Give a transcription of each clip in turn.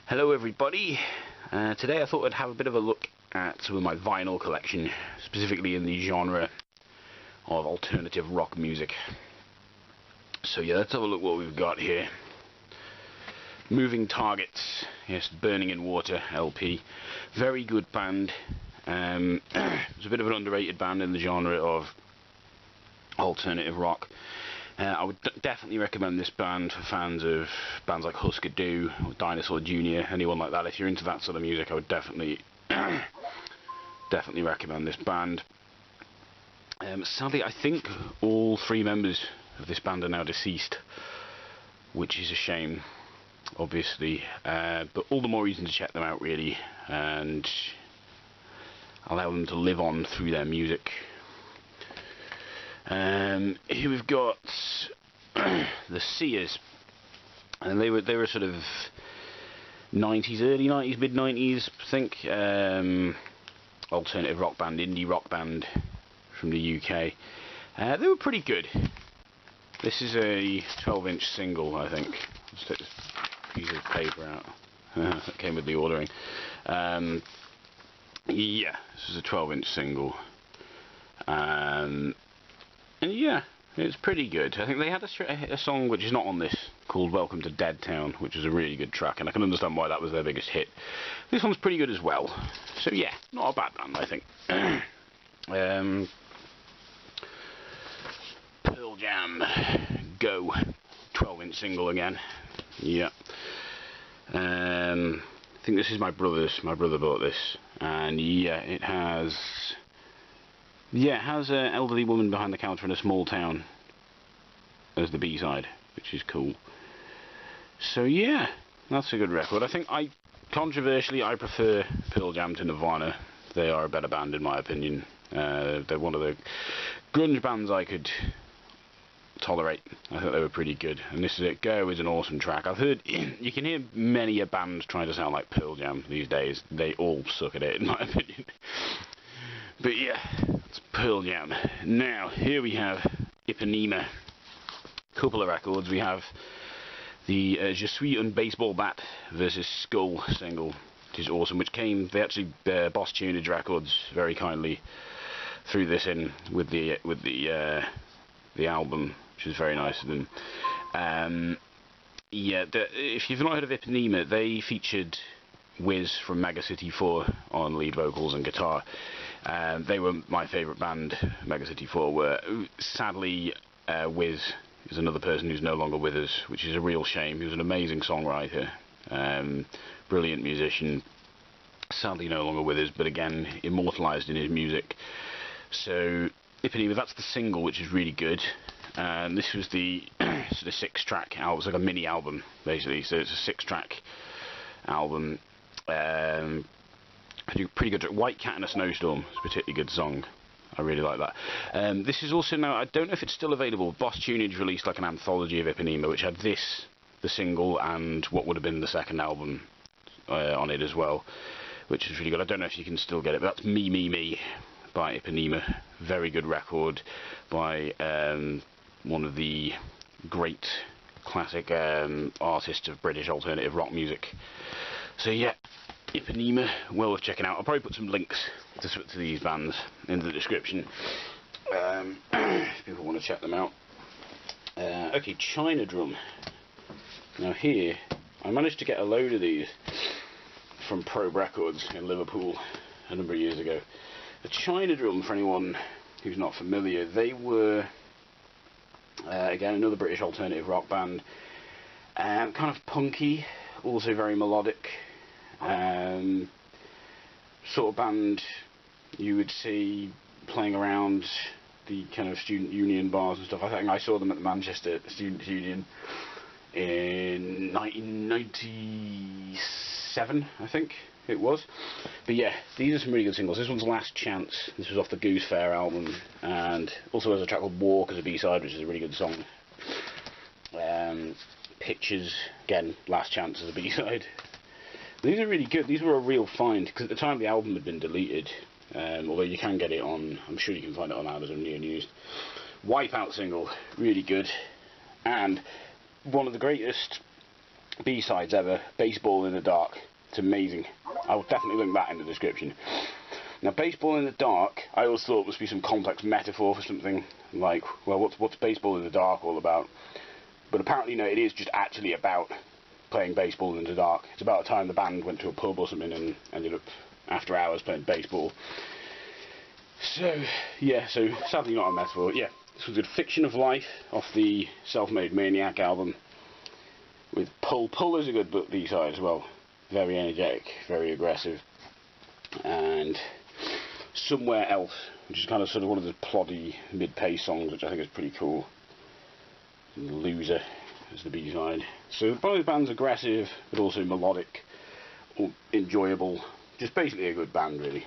Hello everybody. Today I thought I'd have a bit of a look at some of my vinyl collection, specifically in the genre of alternative rock music. So yeah, let's have a look what we've got here. Moving Targets, yes, Burning in Water LP. Very good band. It's a bit of an underrated band in the genre of alternative rock. I would definitely recommend this band for fans of bands like Husker Du or Dinosaur Jr., anyone like that. If you're into that sort of music, I would definitely recommend this band. Sadly, I think all three members of this band are now deceased, which is a shame, obviously, but all the more reason to check them out, really, and allow them to live on through their music. Here we've got the Seers, and they were sort of 90s, early 90s, mid 90s, I think, alternative rock band, indie rock band from the UK. They were pretty good. This is a 12-inch single, I think. Let's take this piece of paper out. That came with the ordering. Yeah, this is a 12-inch single. And yeah, it's pretty good. I think they had a song which is not on this, called Welcome to Dead Town, which is a really good track, and I can understand why that was their biggest hit. This one's pretty good as well. So yeah, not a bad band, I think. Pearl Jam, Go, 12-inch single again. Yeah. I think this is my brother's. My brother bought this, and yeah, it has an elderly woman behind the counter in a small town as the B-side, which is cool. So yeah, that's a good record. I think controversially, I prefer Pearl Jam to Nirvana. They are a better band in my opinion. They're one of the grunge bands I could tolerate. I thought they were pretty good, and this is it. Go is an awesome track. I've heard you can hear many a band trying to sound like Pearl Jam these days. They all suck at it in my opinion. But yeah, it's Pearl Jam. Now, here we have Ipanema. Couple of records. We have the Je suis un baseball bat versus Skull single, which is awesome, which came, they actually, Boss Tunage Records very kindly threw this in with the album, which is very nice of them. Yeah, if you've not heard of Ipanema, they featured Wiz from Mega City 4 on lead vocals and guitar. They were my favourite band, Mega City 4 were. Sadly, Wiz is another person who's no longer with us, which is a real shame. He was an amazing songwriter, brilliant musician, sadly no longer with us, but again, immortalised in his music. So, Ipanema, that's the single, which is really good. This was the sort of 6-track album. It's like a mini album, basically, so it's a 6-track album. Pretty good. White Cat in a Snowstorm is a particularly good song. I really like that. This is also now, I don't know if it's still available. Boss Tunage released like an anthology of Ipanema, which had this, the single, and what would have been the second album on it as well, which is really good. I don't know if you can still get it, but that's Me, Me, Me by Ipanema. Very good record by one of the great classic artists of British alternative rock music. So yeah, Ipanema, well worth checking out. I'll probably put some links to these bands in the description if people want to check them out. Okay, China Drum. Now here, I managed to get a load of these from Probe Records in Liverpool a number of years ago. The China Drum, for anyone who's not familiar, they were again another British alternative rock band, kind of punky, also very melodic. Sort of band you would see playing around the kind of student union bars and stuff. I think I saw them at the Manchester Student Union in 1997, I think it was. But yeah, these are some really good singles. This one's Last Chance. This was off the Goose Fair album, and also has a track called Walk as a B-side, which is a really good song. Pictures, again, Last Chance as a B-side. These are really good. These were a real find, because at the time the album had been deleted, although you can get it on, I'm sure you can find it on Amazon new and used. Wipeout single, really good, and one of the greatest B-sides ever, Baseball in the Dark. It's amazing. I will definitely link that in the description. Now, Baseball in the Dark, I always thought must be some complex metaphor for something, like, well, what's Baseball in the Dark all about? But apparently, no, it is just actually about playing baseball in the dark. It's about the time the band went to a pub or something and ended up, after hours, playing baseball. So, yeah, so sadly not a metaphor. Yeah, this was a Fiction of Life off the Self-Made Maniac album, with Pull. Pull is a good B-side as well. Very energetic, very aggressive. And Somewhere Else, which is kind of sort of one of the ploddy mid-pace songs, which I think is pretty cool. Loser is the B-side. So both bands aggressive, but also melodic, or enjoyable. Just basically a good band, really.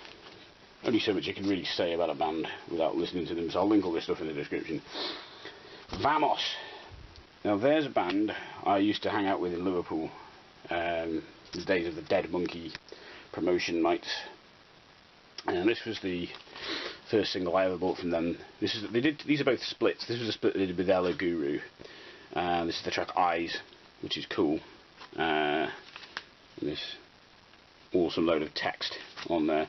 Only so much you can really say about a band without listening to them, so I'll link all this stuff in the description. Vamos. Now there's a band I used to hang out with in Liverpool. The days of the Dead Monkey promotion nights. And this was the first single I ever bought from them. These are both splits. This was a split they did with Ella Guru. This is the track Eyes, which is cool. This awesome load of text on there.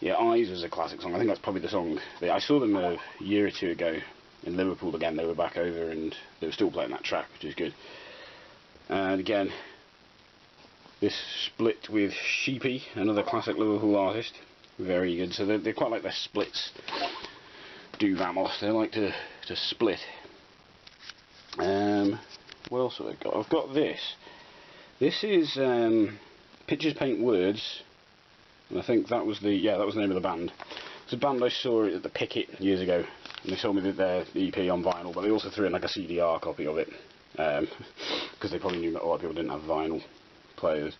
Yeah, Eyes was a classic song. I think that's probably the song. I saw them a year or two ago in Liverpool again. They were back over and they were still playing that track, which is good. And again, this split with Sheepy, another classic Liverpool artist. Very good. So they're quite like their splits do Vamos. They like to split. What else have I got? I've got this. This is Pictures Paint Words, and I think that was the name of the band. It's a band I saw at the Picket years ago, and they sold me their EP on vinyl, but they also threw in like a CDR copy of it, because they probably knew that a lot of people didn't have vinyl players.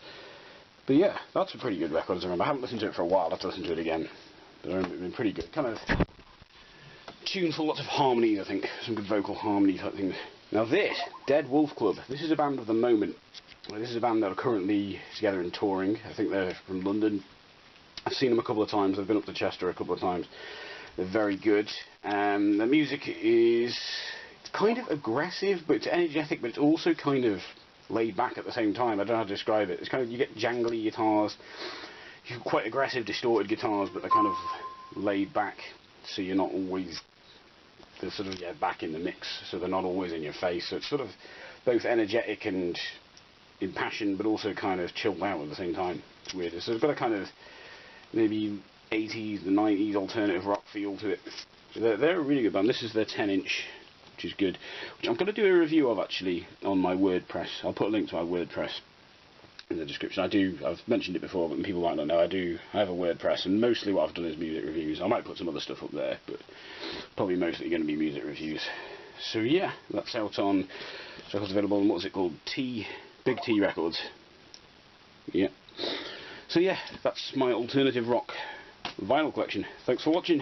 But yeah, that's a pretty good record, as I remember. I haven't listened to it for a while. I'll have to listen to it again. But it's been pretty good. Kind of tuneful, lots of harmonies, I think. Some good vocal harmony type things. Now this, Dead Wolf Club. This is a band of the moment. This is a band that are currently together and touring. I think they're from London. I've seen them a couple of times. They've been up to Chester a couple of times. They're very good. The music is kind of aggressive, but it's energetic, but it's also kind of laid back at the same time. I don't know how to describe it. It's kind of, you get jangly guitars, you get quite aggressive, distorted guitars, but they're kind of laid back, so you're not always, they're sort of back in the mix, so they're not always in your face. So it's sort of both energetic and impassioned, but also kind of chilled out at the same time. It's weird. So it's got a kind of maybe 80s, the 90s alternative rock feel to it. So they're a really good band. This is their 10-inch. Which is good, which I'm going to do a review of actually on my WordPress. I'll put a link to my WordPress in the description. I've mentioned it before, but people might not know. I have a WordPress, and mostly what I've done is music reviews. I might put some other stuff up there, but probably mostly going to be music reviews. So yeah, that's out on records available on, what's it called? Big T Records. Yeah. So yeah, that's my alternative rock vinyl collection. Thanks for watching.